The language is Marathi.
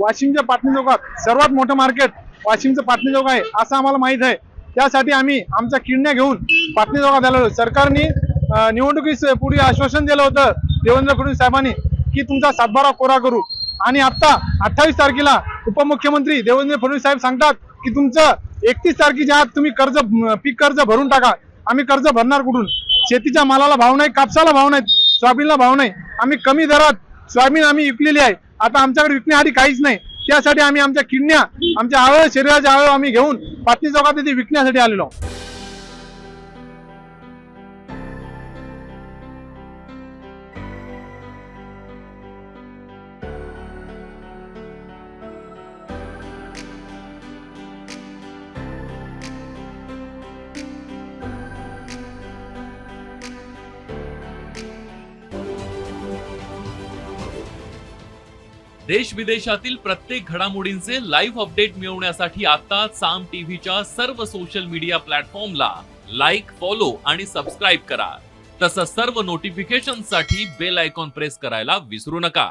वाशिमच्या पाटणी चौकात सर्वात मोठं मार्केट वाशिमचं पाटणी चौक आहे असं आम्हाला माहित आहे। त्यासाठी आम्ही आमच्या किडण्या घेऊन पाटणी चौकात आलो। सरकारने निवडणुकीपूर्वी आश्वासन दिलं होतं देवेंद्र फडणवीस साहेबांनी की तुमचा सातबारा कोरा करू, आणि आता 28 तारखेला उपमुख्यमंत्री देवेंद्र फडणवीस साहेब सांगतात की तुमचं 31 तारखेच्या आत तुम्ही पीक कर्ज भरून टाका। आम्ही कर्ज भरणार कुठून? शेतीच्या मालाला भाव नाही, कापसाला भाव नाही, सोयाबीनला भाव नाही। आम्ही कमी दरात सोयाबीन आम्ही विकलेली आहे, आता आमच्याकडे विकण्यासाठी काहीच नाही। त्यासाठी आम्ही आमच्या किडण्या, आमच्या अवयव, शरीराचे अवयव आम्ही घेऊन पाटणी चौकात तिथे विकण्यासाठी आलेलो। देश विदेशातील प्रत्येक घडामोडींचे लाईव्ह अपडेट मिळवण्यासाठी आता साम टीव्हीच्या सर्व सोशल मीडिया प्लॅटफॉर्मला लाईक, फॉलो आणि सबस्क्राईब करा। तसंच सर्व नोटिफिकेशनसाठी बेल आयकॉन प्रेस करायला विसरू नका।